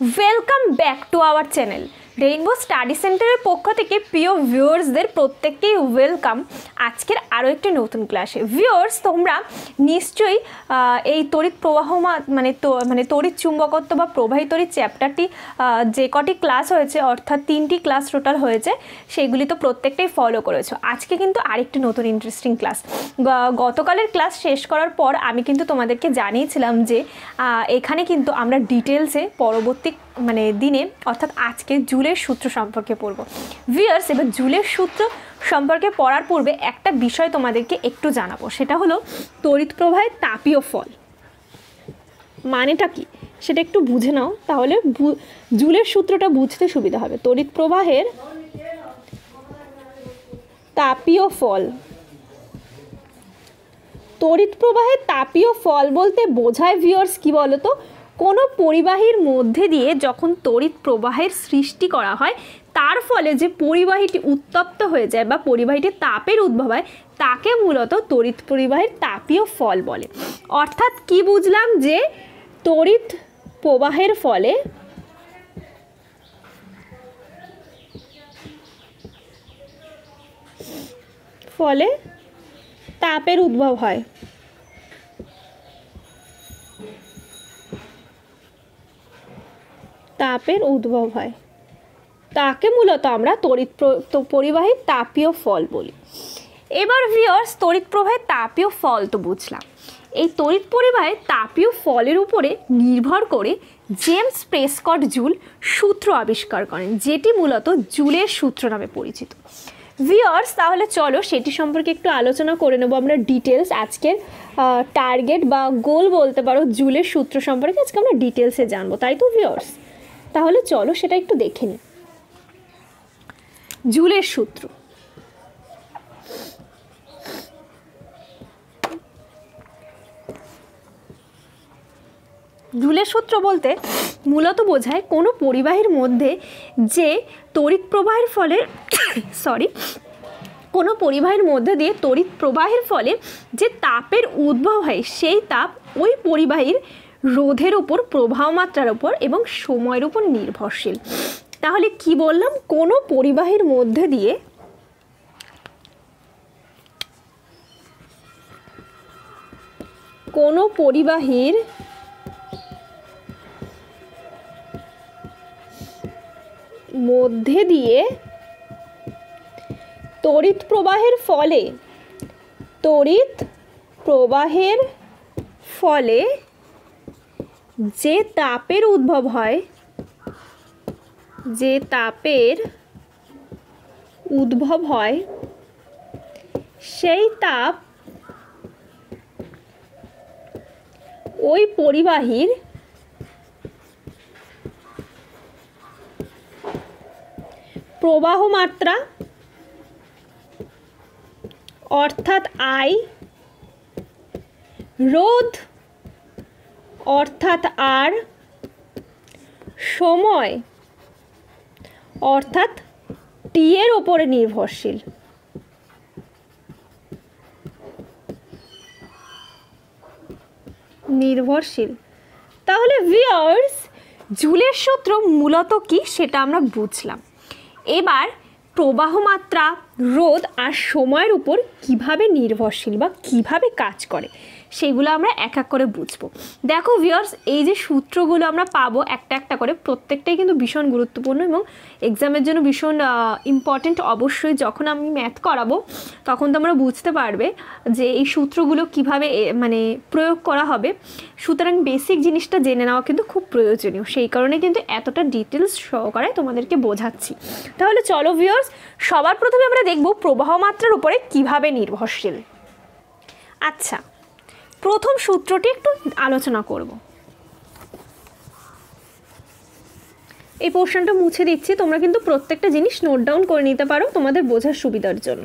Welcome back to our channel rainbow study সেন্টারের পক্ষ থেকে প্রিয় ভিউয়ার্সদের প্রত্যেককেই ওয়েলকাম আজকের আরও একটি নতুন ক্লাসে। ভিউয়ার্স, তোমরা নিশ্চয়ই এই তড়িৎ প্রবাহ মানে তড়িৎ চুম্বকত্ব বা প্রবাহী তড়িৎ চ্যাপ্টারটি যে কটি ক্লাস হয়েছে অর্থাৎ 3টি ক্লাস টোটাল হয়েছে সেগুলি তো প্রত্যেকটাই ফলো করেছো। আজকে কিন্তু আরেকটি নতুন ইন্টারেস্টিং ক্লাস। গতকালের ক্লাস শেষ করার পর আমি কিন্তু তোমাদেরকে জানিয়েছিলাম যে এখানে কিন্তু আমরা ডিটেলসে পরবর্তী দিনে অর্থাৎ আজকে জুলের সূত্র সম্পর্কে পড়ব। ভিউয়ার্স, এবার জুলের সূত্র সম্পর্কে পড়ার পূর্বে একটা বিষয় তোমাদেরকে একটু জানাবো, সেটা হলো তড়িৎ প্রবাহের তাপীয় ফল মানেটা কি সেটা একটু বুঝে নাও, তাহলে জুলের সূত্রটা বুঝতে সুবিধা হবে। তড়িৎ প্রবাহের তাপীয় ফল, তড়িৎ প্রবাহের তাপীয় ফল বলতে বোঝায় ভিউয়ার্স কি বলো তো, কোনো পরিবাহীর মধ্যে দিয়ে যখন তড়িৎ প্রবাহের সৃষ্টি করা হয় তার ফলে যে পরিবাহীটি উত্তপ্ত হয়ে যায় বা পরিবাহীটি তাপের উদ্ভব হয় তাকে মূলত তড়িৎ পরিবাহের তাপীয় ফল বলে। অর্থাৎ কি বুঝলাম, যে তড়িৎ প্রবাহের ফলে তাপের উদ্ভব হয়। তাপের উদ্ভব হয় তাকে মূলত আমরা তড়িৎ পরিবাহীর তাপীয় ফল বলি। এবার ভিউয়ার্স, তড়িৎ প্রবাহের তাপীয় ফল তো বুঝলাম। এই তড়িৎ পরিবাহের তাপীয় ফলের উপরে নির্ভর করে জেমস প্রেসকট জুল সূত্র আবিষ্কার করেন, যেটি মূলত জুলের সূত্র নামে পরিচিত। ভিউয়ার্স, তাহলে চলো সেটি সম্পর্কে একটু আলোচনা করে নেব আমরা ডিটেলস। আজকের টার্গেট বা গোল বলতে পারো জুলের সূত্র সম্পর্কে আজকে আমরা ডিটেলসে জানবো, তাই তো ভিউয়ার্স? তাহলে চলো সেটা একটু দেখে নিই। জুলের সূত্র, জুলের সূত্র বলতে মূলত বোঝায় কোনো পরিবাহীর মধ্যে যে তড়িৎ প্রবাহের ফলে কোনো পরিবাহীর মধ্যে দিয়ে তড়িৎ প্রবাহের ফলে যে তাপের উদ্ভব হয় সেই তাপ ওই পরিবাহীর রোধের উপর, প্রবাহ মাত্রার উপর এবং সময়ের উপর নির্ভরশীল। তাহলে কি বললাম, কোনো পরিবাহীর মধ্যে দিয়ে তড়িৎ প্রবাহের ফলে যে তাপের উদ্ভব হয় সেই তাপ ওই পরিবাহীর প্রবাহ মাত্রা অর্থাৎ I, রোধ অর্থাৎ R, সময় অর্থাৎ T এর ওপরে নির্ভরশীল। তাহলে ভিউয়ার্স, জুলের সূত্র মূলত কি সেটা আমরা বুঝলাম। এবার প্রবাহ মাত্রা, রোধ আর সময়ের উপর কিভাবে নির্ভরশীল বা কিভাবে কাজ করে সেগুলো আমরা এক এক করে বুঝবো। দেখো ভিউয়ার্স, এই যে সূত্রগুলো আমরা পাবো একটা একটা করে, প্রত্যেকটাই কিন্তু ভীষণ গুরুত্বপূর্ণ এবং এক্সামের জন্য ভীষণ ইম্পর্টেন্ট। অবশ্যই যখন আমি ম্যাথ করাবো তখন তোমরা বুঝতে পারবে যে এই সূত্রগুলো কিভাবে প্রয়োগ করা হবে। সুতরাং বেসিক জিনিসটা জেনে নেওয়া কিন্তু খুব প্রয়োজনীয়, সেই কারণে কিন্তু এতটা ডিটেলস সহকারে তোমাদেরকে বোঝাচ্ছি। তাহলে চলো ভিউয়ার্স, সবার প্রথমে আমরা দেখব প্রবাহ মাত্রার উপরে কিভাবে নির্ভরশীল। আচ্ছা, প্রথম সূত্রটি একটু আলোচনা করব। এই পোর্শনটা মুছে দিচ্ছি, তোমরা কিন্তু প্রত্যেকটা জিনিস নোট ডাউন করে নিতে পারো তোমাদের বোঝার সুবিধার জন্য।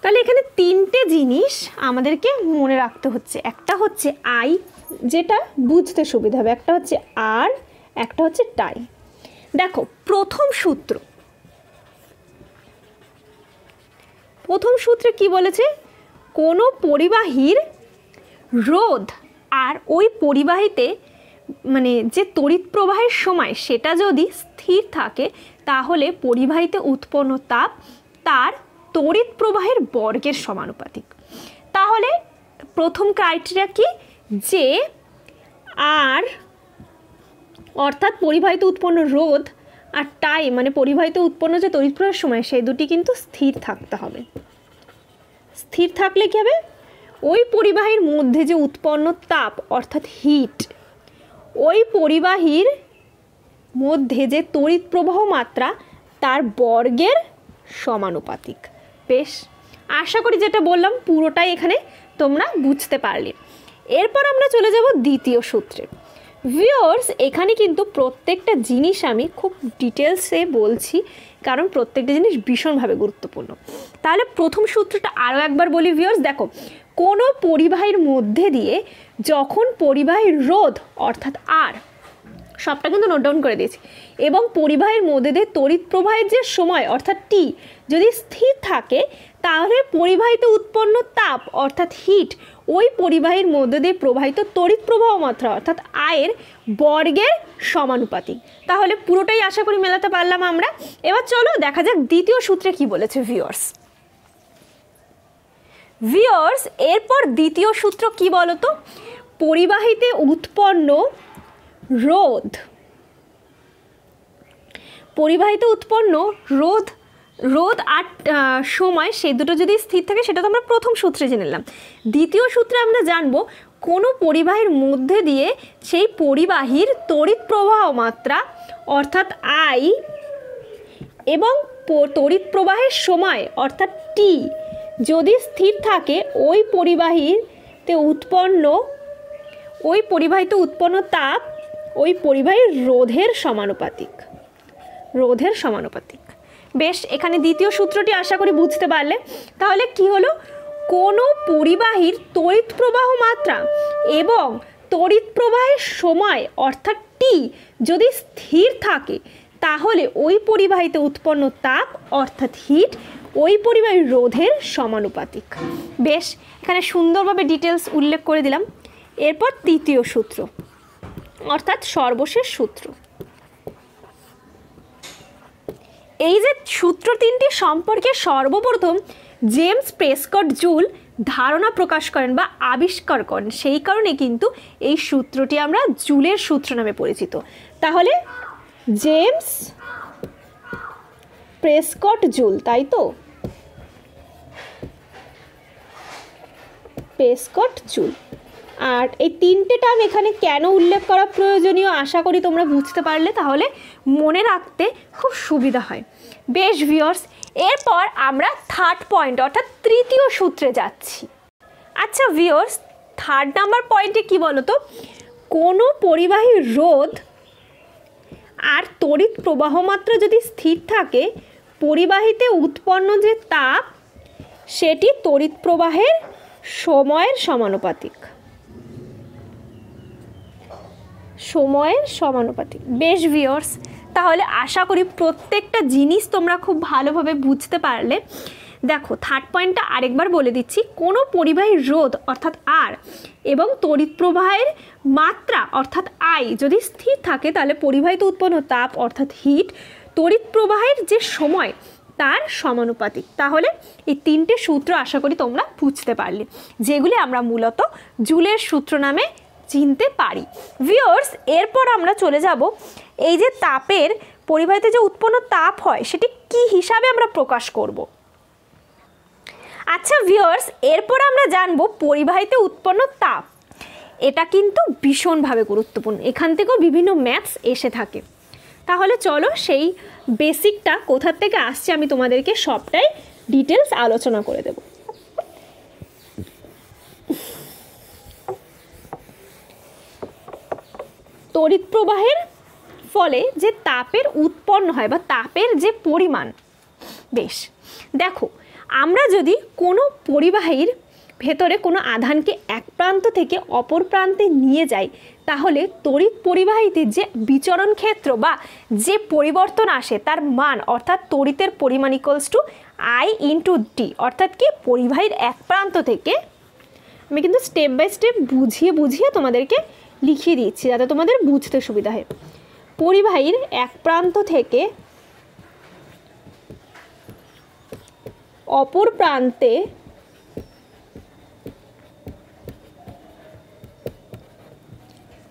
তাহলে এখানে 3টে জিনিস আমাদেরকে মনে রাখতে হচ্ছে। একটা হচ্ছে I, যেটা বুঝতে সুবিধা হবে, একটা হচ্ছে R, একটা হচ্ছে টাই। দেখো, প্রথম সূত্রে কি বলেছে, কোনো পরিবাহীর রোধ আর ওই পরিবাহীতে মানে যে তড়িৎ প্রবাহের সময় সেটা যদি স্থির থাকে তাহলে পরিবাহীতে উৎপন্ন তাপ তার তড়িৎ প্রবাহের বর্গের সমানুপাতিক। তাহলে প্রথম ক্রাইটেরিয়া কি, যে আর অর্থাৎ পরিবাহিত উৎপন্ন রোধ আর টাইম মানে পরিবাহিত উৎপন্ন যে তড়িৎ প্রবাহের সময় সেই দুটি কিন্তু স্থির থাকতে হবে। স্থির থাকলে কী হবে, ওই পরিবাহীর মধ্যে যে উৎপন্ন তাপ অর্থাৎ হিট, ওই পরিবাহীর মধ্যে যে তড়িৎ প্রবাহ মাত্রা তার বর্গের সমানুপাতিক। বেশ, আশা করি যেটা বললাম পুরোটাই এখানে তোমরা বুঝতে পারলে। এরপর আমরা চলে যাব দ্বিতীয় সূত্রে। ভিউয়ার্স, এখানে কিন্তু প্রত্যেকটা জিনিস আমি খুব ডিটেলসে বলছি কারণ প্রত্যেকটা জিনিস ভীষণভাবে গুরুত্বপূর্ণ। তাহলে প্রথম সূত্রটা আরও একবার বলি ভিউয়ার্স, দেখো, কোনো পরিবাহীর মধ্যে দিয়ে যখন পরিবাহীর রোধ অর্থাৎ আর, সবটা কিন্তু নোট ডাউন করে দিয়েছি, এবং পরিবাহীর মধ্যে দিয়ে তড়িৎ প্রবাহের যে সময় অর্থাৎ টি যদি স্থির থাকে তাহলে পরিবাহিত উৎপন্ন তাপ অর্থাৎ হিট ওই পরিবাহীর মধ্যে দিয়ে প্রবাহিত তড়িৎ প্রবাহ মাত্রা অর্থাৎ আয়ের বর্গের সমানুপাতিক। তাহলে পুরোটাই আশা করি মেলাতে পারলাম আমরা। এবার চলো দেখা যাক দ্বিতীয় সূত্রে কি বলেছে ভিউয়ার্স। এরপর দ্বিতীয় সূত্র কি বলতো, পরিবাহীতে উৎপন্ন রোধ, পরিবাহিত উৎপন্ন রোধ আর সময় সে দুটো যদি স্থির থাকে সেটা তো আমরা প্রথম সূত্রে জেনে নিলাম। দ্বিতীয় সূত্রে আমরা জানবো কোনো পরিবাহীর মধ্যে দিয়ে সেই পরিবাহীর তড়িৎ প্রবাহ মাত্রা অর্থাৎ আই এবং তড়িৎ প্রবাহের সময় অর্থাৎ টি যদি স্থির থাকে ওই পরিবাহীতে পরিবাহিত উৎপন্ন তাপ ওই পরিবাহীর রোধের সমানুপাতিক। বেশ, এখানে দ্বিতীয় সূত্রটি আশা করি বুঝতে পারলে। তাহলে কি হলো, কোনো পরিবাহীর তড়িৎ প্রবাহ মাত্রা এবং তড়িৎ প্রবাহের সময় অর্থাৎ টি যদি স্থির থাকে তাহলে ওই পরিবাহীতে উৎপন্ন তাপ অর্থাৎ হিট ওই পরিবাহীর রোধের সমানুপাতিক। বেশ, এখানে সুন্দরভাবে ডিটেলস উল্লেখ করে দিলাম। এরপর তৃতীয় সূত্র অর্থাৎ সর্বশেষ সূত্র। এই যে সূত্র তিনটি সম্পর্কে সর্বপ্রথম জেমস প্রেসকট জুল ধারণা প্রকাশ করেন বা আবিষ্কার করেন, সেই কারণে কিন্তু এই সূত্রটি আমরা জুলের সূত্র নামে পরিচিত। তাহলে জেমস প্রেসকট জুল, তাই তো, প্রেসকট জুল। আর এই তিনটে টার্ম এখানে কেন উল্লেখ করা প্রয়োজনীয় আশা করি তোমরা বুঝতে পারলে, তাহলে মনে রাখতে খুব সুবিধা হয়। বেশ ভিউয়ার্স, এরপর আমরা থার্ড পয়েন্ট অর্থাৎ তৃতীয় সূত্রে যাচ্ছি। আচ্ছা ভিউয়ার্স, থার্ড নাম্বার পয়েন্টে কি বলতো, কোনো পরিবাহী রোধ আর তড়িৎ প্রবাহ মাত্রা যদি স্থির থাকে পরিবাহীতে উৎপন্ন যে তাপ সেটি তড়িৎ প্রবাহের সময়ের সমানুপাতিক। বেশ ভিউয়ার্স, তাহলে আশা করি প্রত্যেকটা জিনিস তোমরা খুব ভালোভাবে বুঝতে পারলে। দেখো, থার্ড পয়েন্টটা আরেকবার বলে দিচ্ছি, কোনো পরিবাহীর রোধ অর্থাৎ আর এবং তড়িৎ প্রবাহের মাত্রা অর্থাৎ আই যদি স্থির থাকে তাহলে পরিবাহিত উৎপন্ন তাপ অর্থাৎ হিট তড়িৎ প্রবাহের যে সময় তার সমানুপাতিক। তাহলে এই তিনটে সূত্র আশা করি তোমরা বুঝতে পারলে, যেগুলি আমরা মূলত জুলের সূত্র নামে চিনতে পারি। ভিউয়ার্স, এরপর আমরা চলে যাব এই যে তাপের পরিবাহিতে যে উৎপন্ন তাপ হয় সেটি কি হিসাবে আমরা প্রকাশ করব। আচ্ছা ভিউয়ার্স, এরপর আমরা জানবো পরিবাহিতে উৎপন্ন তাপ। এটা কিন্তু ভীষণভাবে গুরুত্বপূর্ণ, এখান থেকেও বিভিন্ন ম্যাথস এসে থাকে। তাহলে চলো সেই বেসিকটা কোথা থেকে আসছে আমি তোমাদেরকে সবটাই ডিটেলস আলোচনা করে দেব। তড়িৎ প্রবাহের ফলে যে তাপের উৎপন্ন হয় বা তাপের যে পরিমাণ, বেশ দেখো, আমরা যদি কোনো পরিবাহীর ভেতরে কোনো আধানকে এক প্রান্ত থেকে অপর প্রান্তে নিয়ে যাই তাহলে তড়িৎ পরিবাহীতে যে বিচরণ ক্ষেত্র বা যে পরিবর্তন আসে তার মান অর্থাৎ তড়িতের পরিমাণ equals to I into D, অর্থাৎ কি পরিবাহীর এক প্রান্ত থেকে, আমি কিন্তু স্টেপ বাই স্টেপ বুঝিয়ে তোমাদেরকে লিখিয়ে দিচ্ছি যাতে তোমাদের বুঝতে সুবিধা হয়। পরিবাহীর এক প্রান্ত থেকে অপর প্রান্তে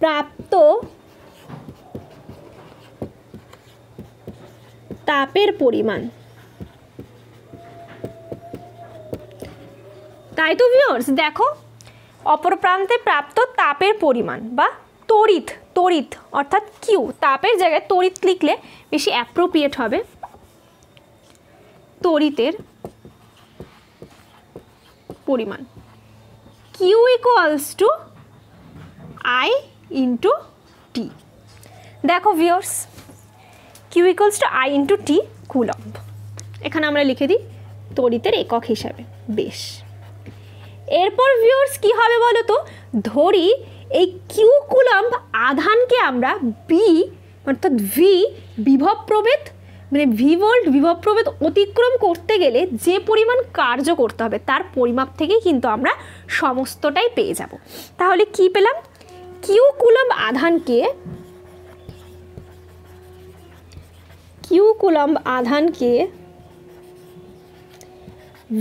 প্রাপ্ত তাপের পরিমাণ, তাই তো ভিউয়ার্স দেখো অপর প্রান্তে প্রাপ্ত তাপের পরিমাণ বা তড়িৎ, তড়িৎ অর্থাৎ কিউ, তাপের জায়গায় তড়িৎ লিখলে বেশি অ্যাপ্রোপ্রিয়েট হবে। তড়িতের পরিমাণ Q equals to I into T. দেখো viewers Q equals to I into T coulomb, এখানে আমরা লিখে দিই তড়িতের একক হিসাবে। বেশ, এরপর ভিউয়ার্স কি হবে বলো তো, ধরি এই কিউ কুলম্ব আধানকে আমরা বি অর্থাৎ ভি বিভব প্রভেদ মানে ভি ভোল্ট বিভব প্রভেদ অতিক্রম করতে গেলে যে পরিমাণ কার্য করতে হবে তার পরিমাপ থেকেই কিন্তু আমরা সমস্তটাই পেয়ে যাব। তাহলে কি পেলাম, কিউ কুলম্ব আধানকে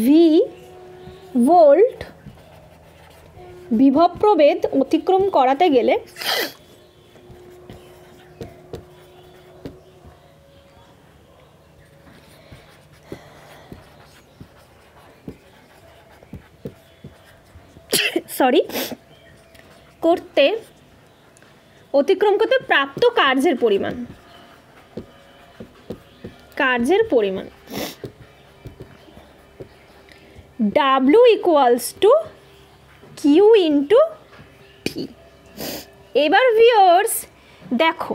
ভি ভোল্ট বিভব প্রভেদ অতিক্রম করাতে গেলে অতিক্রম করতে প্রাপ্ত কার্যের পরিমাণ W equals to Q into T. এবার ভিউয়ার্স দেখো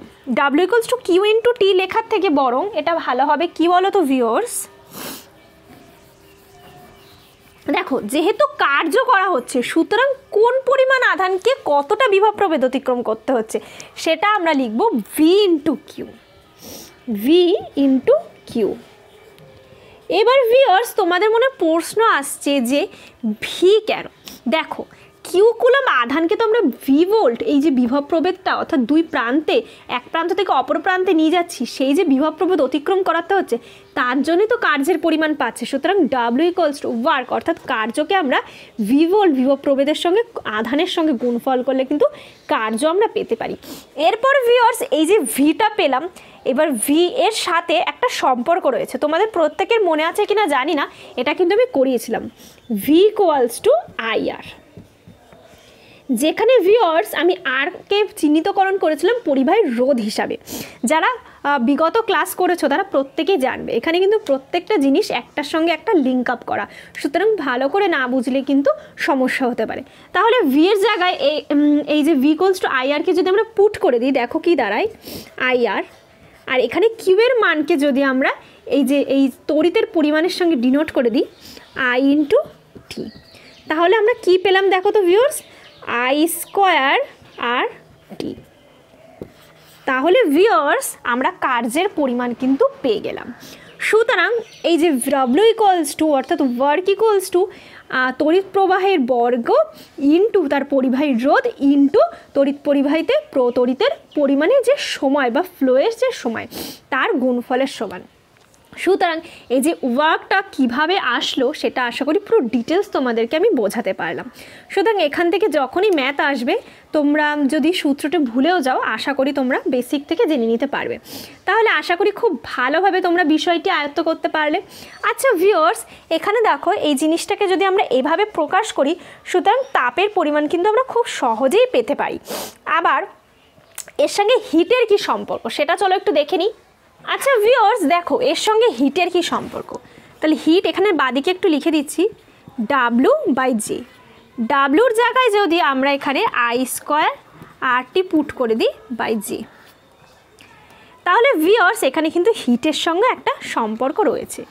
W equals to Q into T লেখার থেকে বরং এটা ভালো হবে কি বলো তো ভিউয়ার্স, দেখো যেহেতু কার্য করা হচ্ছে সুতরাং কোন পরিমাণ আধানকে কতটা বিভব প্রভেদ অতিক্রম করতে হচ্ছে সেটা আমরা লিখব ভি ইন্টু কিউ। এবার ভিউয়ার্স তোমাদের মনে প্রশ্ন আসছে যে ভি কেন, দেখো কিউ কুলম্ব আধানকে তো আমরা ভি ভোল্ট এই যে বিভব প্রভেদটা অর্থাৎ দুই প্রান্তে এক প্রান্ত থেকে অপর প্রান্তে নিয়ে যাচ্ছি সেই যে বিভব প্রভেদ অতিক্রম করাতে হচ্ছে তার জন্যই তো কার্যের পরিমাণ পাচ্ছে। সুতরাং ডাব্লিউ ইকুয়ালস টু ওয়ার্ক অর্থাৎ কার্যকে আমরা ভি ভোল্ট বিভব প্রভেদের সঙ্গে আধানের সঙ্গে গুণফল করলে কিন্তু কার্য আমরা পেতে পারি। এরপর ভিউয়ার্স এই যে ভিটা পেলাম, এবার ভি এর সাথে একটা সম্পর্ক রয়েছে, তোমাদের প্রত্যেকের মনে আছে কিনা জানি না, এটা কিন্তু আমি করিয়েছিলাম। ভি ইকুয়ালস টু আই আর, যেখানে ভিউয়ার্স আমি আরকে চিহ্নিতকরণ করেছিলাম পরিবাহীর রোধ হিসাবে। যারা বিগত ক্লাস করেছো তারা প্রত্যেকেই জানবে এখানে কিন্তু প্রত্যেকটা জিনিস একটার সঙ্গে একটা লিঙ্ক আপ করা, সুতরাং ভালো করে না বুঝলে কিন্তু সমস্যা হতে পারে। তাহলে ভি এর জায়গায় এই যে ভি ইকুয়ালস টু আই আরকে যদি আমরা পুট করে দিই দেখো কি দাঁড়ায় আই আর, আর এখানে কিউ এর মানকে যদি আমরা এই তড়িতের পরিমাণের সঙ্গে ডিনোট করে দিই আই ইন্টু টি, তাহলে আমরা কি পেলাম দেখো তো ভিউয়ার্স, আই স্কোয়ার আর টি। তাহলে ভিউয়ার্স আমরা কার্যের পরিমাণ কিন্তু পেয়ে গেলাম। সুতরাং এই যে ডাব্লিউ ইকুয়ালস টু অর্থাৎ ওয়ার্ক ইকুয়ালস টু তড়িৎ প্রবাহের বর্গ ইন্টু তার পরিবাহীর রোধ ইন্টু তড়িৎ পরিবাহীতে তড়িতের পরিমাণের যে সময় বা ফ্লোয়ের যে সময় তার গুণফলের সমান। সুতরাং এই যে ওয়ার্কটা কিভাবে আসলো সেটা আশা করি পুরো ডিটেলস তোমাদেরকে আমি বোঝাতে পারলাম। সুতরাং এখান থেকে যখনই ম্যাথ আসবে তোমরা যদি সূত্রটা ভুলেও যাও আশা করি তোমরা বেসিক থেকে জেনে নিতে পারবে, তাহলে আশা করি খুব ভালোভাবে তোমরা বিষয়টি আয়ত্ত করতে পারলে। আচ্ছা ভিউয়ার্স এখানে দেখো এই জিনিসটাকে যদি আমরা এভাবে প্রকাশ করি সুতরাং তাপের পরিমাণ কিন্তু আমরা খুব সহজেই পেতে পারি। আবার এর সঙ্গে হিটের কি সম্পর্ক সেটা চলো একটু দেখে নিই। আচ্ছা ভিউয়ার্স দেখো এর সঙ্গে হিটের কি সম্পর্ক, তাহলে হিট এখানে বাদিকে একটু লিখে দিচ্ছি ডাব্লু বাই জে, ডাব্লুর জায়গায় যদি আমরা এখানে I square R T put করে দিই বাই জে, তাহলে ভিউয়ার্স এখানে কিন্তু হিটের সঙ্গে একটা সম্পর্ক রয়েছে।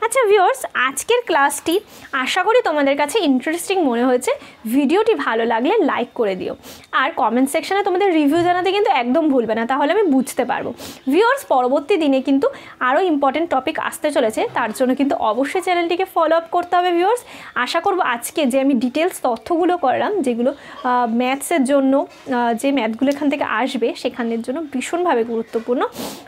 আচ্ছা ভিউয়ার্স, আজকের ক্লাসটি আশা করি তোমাদের কাছে ইন্টারেস্টিং মনে হয়েছে। ভিডিওটি ভালো লাগলে লাইক করে দিও, আর কমেন্ট সেকশনে তোমাদের রিভিউ জানাতে কিন্তু একদম ভুলবে না, তাহলে আমি বুঝতে পারবো। ভিউয়ার্স, পরবর্তী দিনে কিন্তু আরও ইম্পর্টেন্ট টপিক আসতে চলেছে, তার জন্য কিন্তু অবশ্যই চ্যানেলটিকে ফলো আপ করতে হবে। ভিউয়ার্স, আশা করব আজকে যে আমি ডিটেলস তথ্যগুলো করলাম, যেগুলো ম্যাথসের জন্য, যে ম্যাথগুলো এখান থেকে আসবে সেখানের জন্য ভীষণভাবে গুরুত্বপূর্ণ।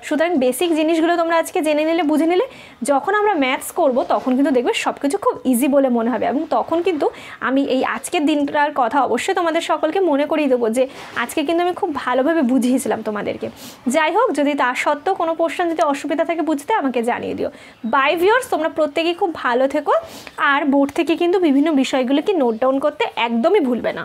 সুতরাং বেসিক জিনিসগুলো তোমরা আজকে জেনে নিলে, বুঝে নিলে, যখন আমরা ম্যাথস করব তখন কিন্তু দেখবে সব কিছু খুব ইজি বলে মনে হবে, এবং তখন কিন্তু আমি এই আজকের দিনটার কথা অবশ্যই তোমাদের সকলকে মনে করিয়ে দেবো যে আজকে কিন্তু আমি খুব ভালোভাবে বুঝিয়েছিলাম তোমাদেরকে। যাই হোক, যদি তার সত্ত্বেও কোনো পোর্শন যদি অসুবিধা থাকে বুঝতে, আমাকে জানিয়ে দিও। বাই ভিউয়ার্স, তোমরা প্রত্যেকেই খুব ভালো থেকো, আর বোর্ড থেকে কিন্তু বিভিন্ন বিষয়গুলোকে নোট ডাউন করতে একদমই ভুলবে না।